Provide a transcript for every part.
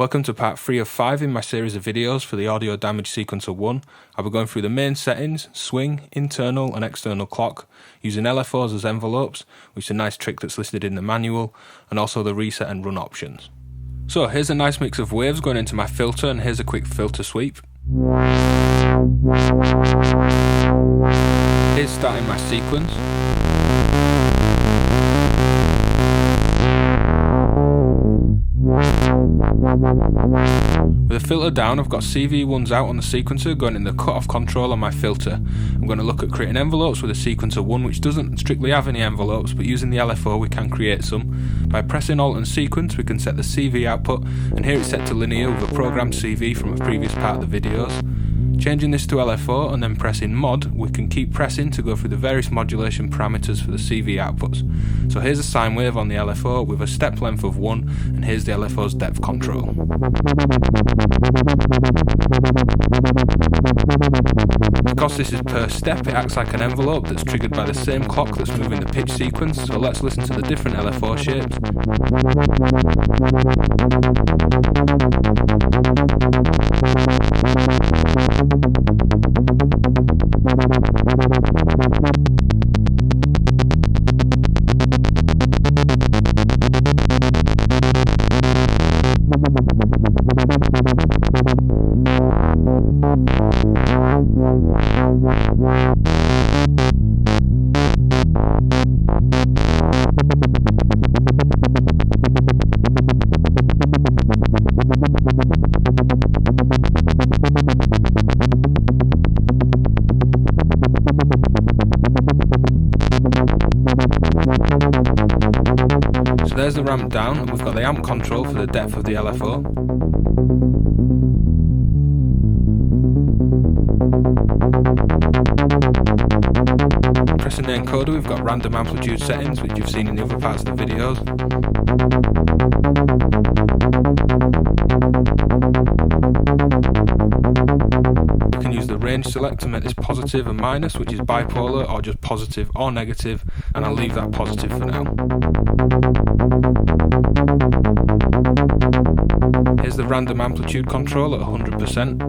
Welcome to part 3 of 5 in my series of videos for the audio damage sequencer 1. I'll be going through the main settings, swing, internal and external clock, using LFOs as envelopes, which is a nice trick that's listed in the manual, and also the reset and run options. So here's a nice mix of waves going into my filter, and here's a quick filter sweep. Here's starting my sequence. With the filter down, I've got CV1s out on the sequencer going in the cutoff control on my filter. I'm going to look at creating envelopes with a sequencer 1 which doesn't strictly have any envelopes, but using the LFO we can create some. By pressing Alt and Sequence we can set the CV output, and here it's set to linear with a programmed CV from a previous part of the videos. Changing this to LFO and then pressing Mod, we can keep pressing to go through the various modulation parameters for the CV outputs. So here's a sine wave on the LFO with a step length of 1, and here's the LFO's depth control. Because this is per step, it acts like an envelope that's triggered by the same clock that's moving the pitch sequence, so let's listen to the different LFO shapes. So there's the ramp down, and we've got the amp control for the depth of the LFO. Pressing the encoder, we've got random amplitude settings, which you've seen in the other parts of the videos. We can use the range select to make this positive and minus, which is bipolar, or just positive or negative, and I'll leave that positive for now. Here's the random amplitude control at 100%.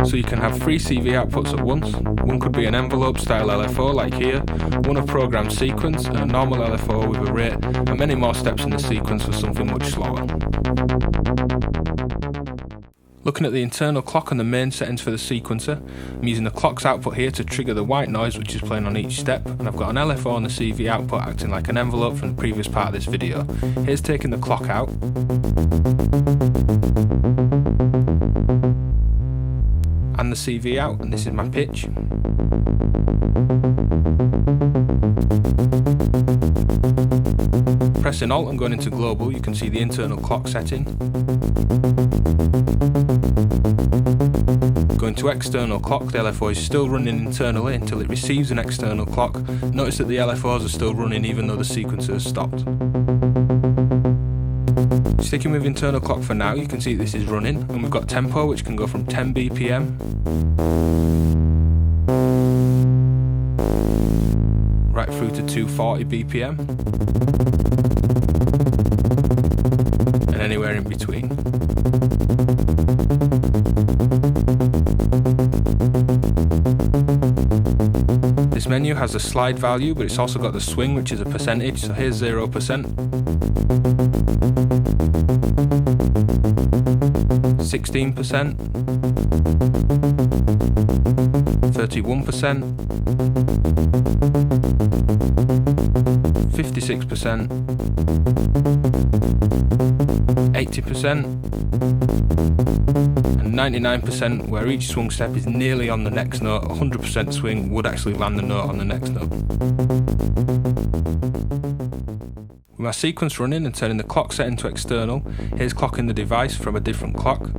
So you can have 3 CV outputs at once. One could be an envelope style LFO like here, one a programmed sequence, and a normal LFO with a rate, and many more steps in the sequence for something much slower. Looking at the internal clock and the main settings for the sequencer, I'm using the clock's output here to trigger the white noise which is playing on each step, and I've got an LFO on the CV output acting like an envelope from the previous part of this video. Here's taking the clock out. And the CV out, and this is my pitch. Pressing Alt and going into global, you can see the internal clock setting. Going to external clock, the LFO is still running internally until it receives an external clock. Notice that the LFOs are still running even though the sequencer has stopped. Sticking with internal clock for now, you can see this is running, and we've got tempo which can go from 10 BPM right through to 240 BPM and anywhere in between. This menu has a slide value, but it's also got the swing, which is a percentage, so here's 0%. 16%, 31%, 56%, 80%, and 99%, where each swung step is nearly on the next note. 100% swing would actually land the note on the next note. With my sequence running and turning the clock setting to external, here's clocking the device from a different clock.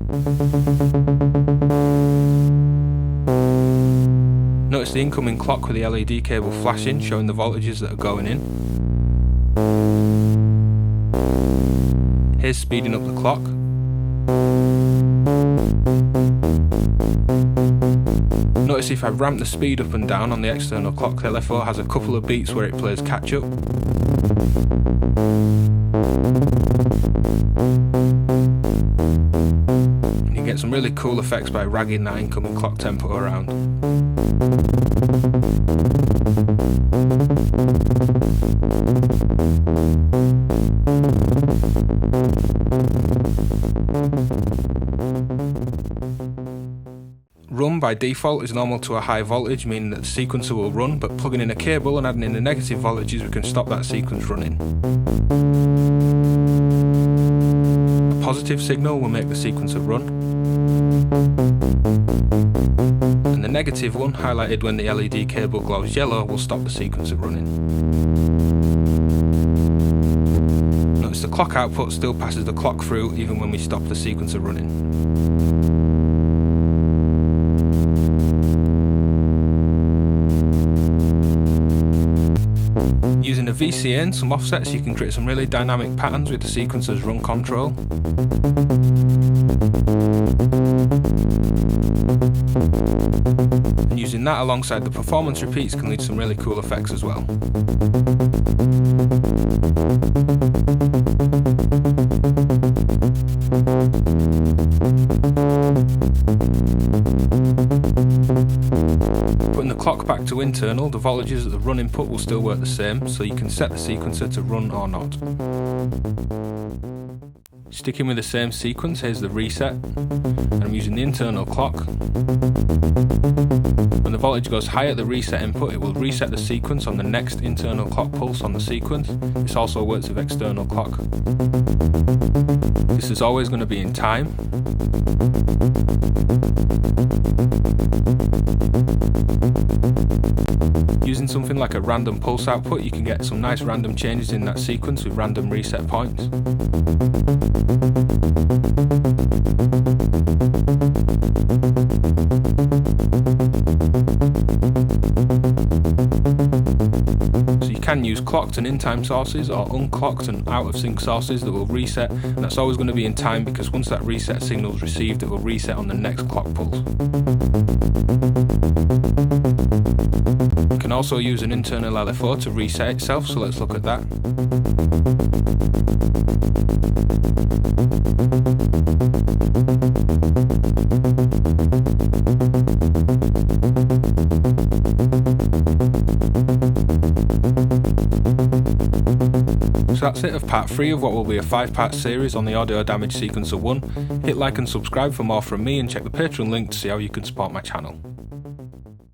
Notice the incoming clock with the LED cable flashing, showing the voltages that are going in. Here's speeding up the clock. Notice if I ramp the speed up and down on the external clock, the LFO has a couple of beats where it plays catch up. And you get some really cool effects by ragging that incoming clock tempo around. Run by default is normal to a high voltage, meaning that the sequencer will run, but plugging in a cable and adding in the negative voltages we can stop that sequence running. A positive signal will make the sequencer run, and the negative one, highlighted when the LED cable glows yellow, will stop the sequencer running. Notice the clock output still passes the clock through even when we stop the sequencer running. Using a VCA and some offsets, you can create some really dynamic patterns with the sequencer's run control. And using that alongside the performance repeats can lead to some really cool effects as well. Putting the clock back to internal, the voltages at the run input will still work the same, so you can set the sequencer to run or not. Sticking with the same sequence, here's the reset, and I'm using the internal clock. When the voltage goes high at the reset input, it will reset the sequence on the next internal clock pulse on the sequence. This also works with external clock. This is always going to be in time. Using something like a random pulse output, you can get some nice random changes in that sequence with random reset points. So you can use clocked and in-time sources or unclocked and out-of-sync sources that will reset, and that's always going to be in time because once that reset signal is received, it will reset on the next clock pulse. You can also use an internal LFO to reset itself, so let's look at that. So that's it of part 3 of what will be a 5-part series on the Audio Damage Sequencer 1. Hit like and subscribe for more from me, and check the Patreon link to see how you can support my channel.